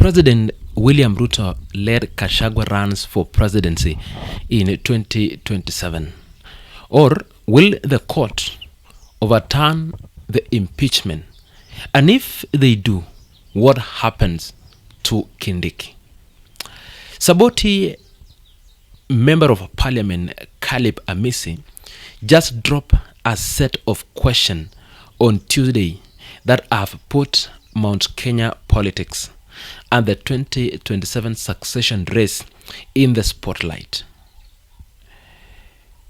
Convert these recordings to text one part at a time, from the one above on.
President William Ruto led Gachagua runs for presidency in 2027? Or will the court overturn the impeachment? And if they do, what happens to Kindiki? Saboti Member of Parliament Caleb Amisi just dropped a set of questions on Tuesday that have put Mount Kenya politics and the 2027 succession race in the spotlight.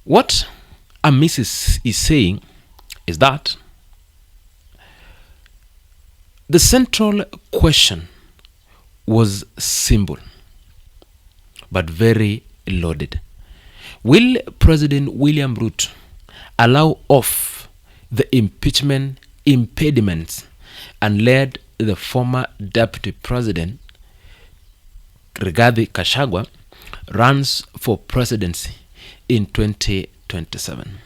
What Amisi is saying is that the central question was simple but very loaded. Will President William Ruto allow off the impeachment impediments and let the former Deputy President Rigathi Gachagua runs for presidency in 2027?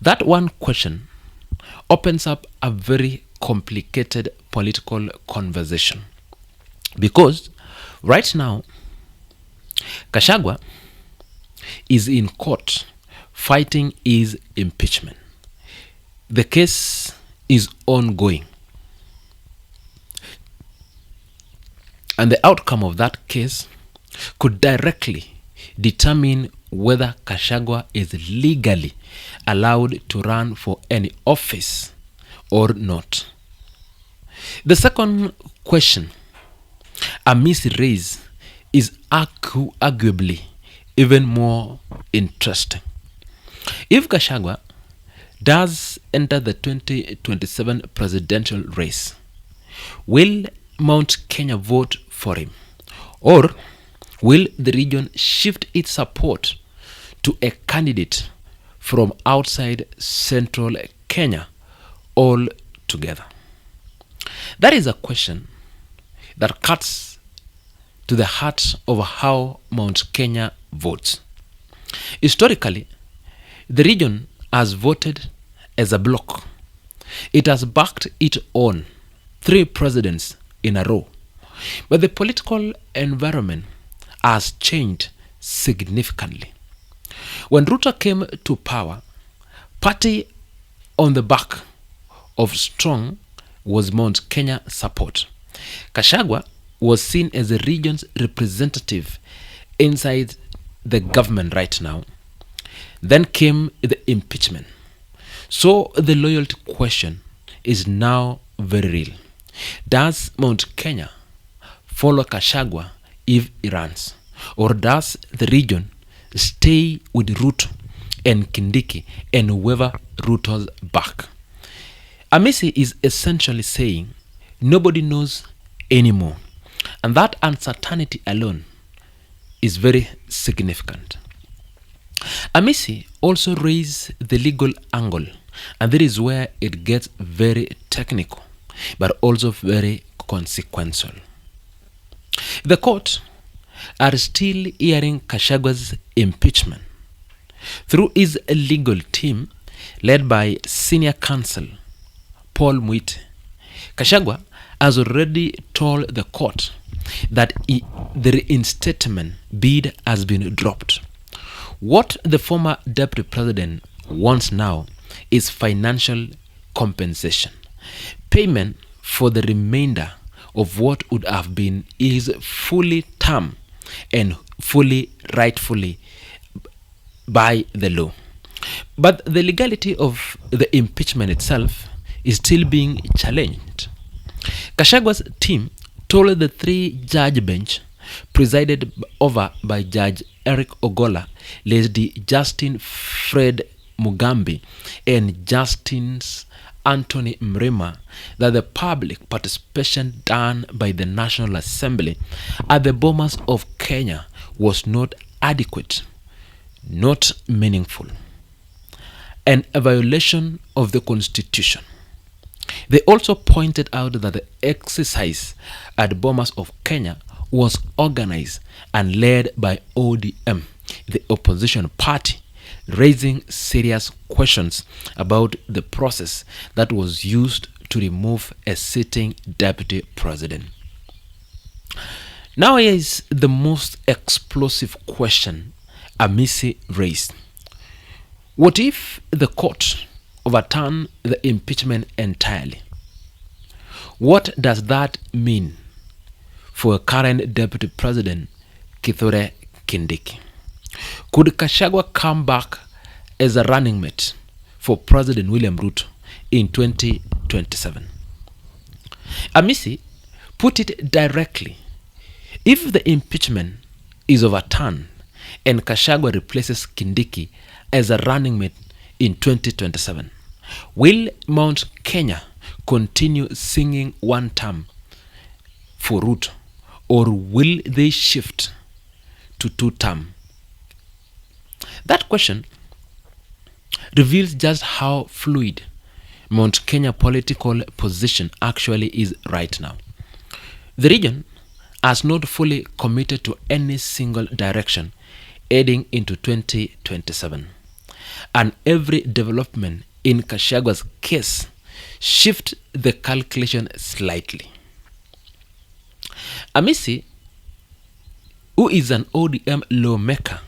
That one question opens up a very complicated political conversation, because right now Gachagua is in court fighting his impeachment. The case is ongoing, and the outcome of that case could directly determine whether Gachagua is legally allowed to run for any office or not. The second question Amisi raised is arguably even more interesting. If Gachagua does enter the 2027 presidential race, will Mount Kenya vote for him, or will the region shift its support to a candidate from outside central Kenya altogether? That is a question that cuts to the heart of how Mount Kenya votes. Historically, the region has voted as a bloc. It has backed its own 3 presidents in a row. But the political environment has changed significantly. When Ruto came to power, party on the back of strong was Mount Kenya support. Gachagua was seen as the region's representative inside the government right now. Then came the impeachment. So the loyalty question is now very real. Does Mount Kenya follow Gachagua if he runs, or does the region stay with Ruto and Kindiki and whoever Ruto's back? Amisi is essentially saying nobody knows anymore, and that uncertainty alone is very significant. Amisi also raised the legal angle, and that is where it gets very technical but also very consequential. The court are still hearing Gachagua's impeachment through his legal team led by senior counsel Paul Mwite. Gachagua has already told the court that the reinstatement bid has been dropped. What the former deputy president wants now is financial compensation, payment for the remainder of what would have been his fully term and fully rightfully by the law. But the legality of the impeachment itself is still being challenged. Gachagua's team told the 3-judge bench presided over by Judge Eric Ogola, Lady Justin Fred Mugambi, and Justice Anthony Mrema that the public participation done by the National Assembly at the Bomas of Kenya was not adequate, not meaningful, and a violation of the Constitution. They also pointed out that the exercise at Bomas of Kenya was organized and led by ODM, the opposition party, raising serious questions about the process that was used to remove a sitting deputy president. Now here is the most explosive question Amisi raised. What if the court overturn the impeachment entirely? What does that mean for current Deputy President Kithure Kindiki? Could Gachagua come back as a running mate for President William Ruto in 2027? Amisi put it directly. If the impeachment is overturned and Gachagua replaces Kindiki as a running mate in 2027, will Mount Kenya continue singing one term for Ruto, or will they shift to two term? That question reveals just how fluid Mount Kenya political position actually is right now. The region has not fully committed to any single direction heading into 2027. And every development in Gachagua's case shifts the calculation slightly. Amisi, who is an ODM lawmaker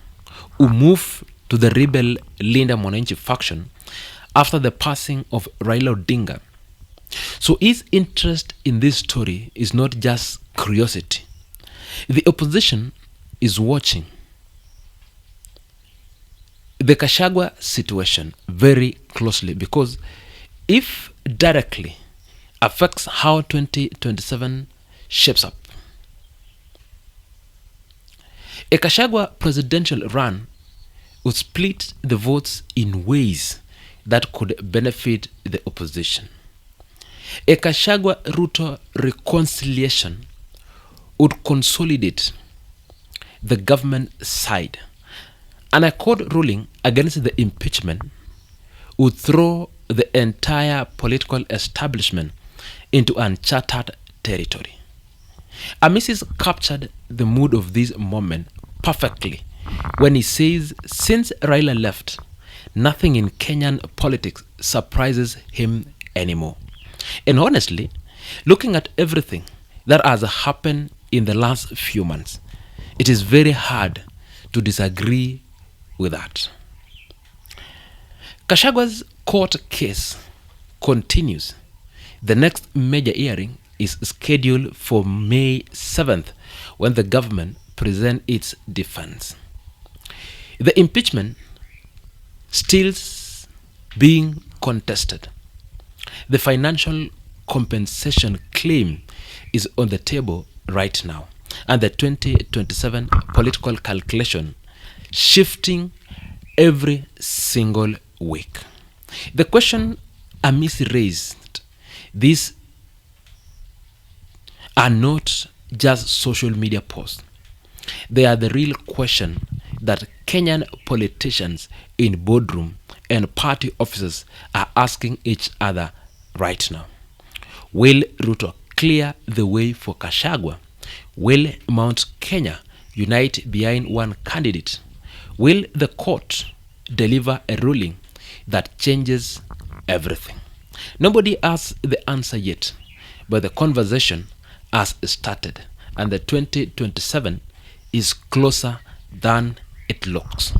who moved to the rebel Linda Mwananchi faction after the passing of Raila Odinga, so his interest in this story is not just curiosity. The opposition is watching the Gachagua situation very closely, because if directly affects how 2027 shapes up, a Gachagua presidential run would split the votes in ways that could benefit the opposition. A Gachagua-Ruto reconciliation would consolidate the government side, and a court ruling against the impeachment would throw the entire political establishment into uncharted territory. Amisi captured the mood of this moment perfectly when he says, since Raila left, nothing in Kenyan politics surprises him anymore. And honestly, looking at everything that has happened in the last few months, it is very hard to disagree with that. Gachagua's court case continues. The next major hearing is scheduled for May 7th, when the government presents its defense. The impeachment still being contested. The financial compensation claim is on the table right now, and the 2027 political calculation shifting every single week. The question Amisi raised, these are not just social media posts. They are the real question that Kenyan politicians in boardroom and party offices are asking each other right now. Will Ruto clear the way for Gachagua? Will Mount Kenya unite behind one candidate? Will the court deliver a ruling that changes everything? Nobody has the answer yet, but the conversation has started, and the 2027 is closer than it looks.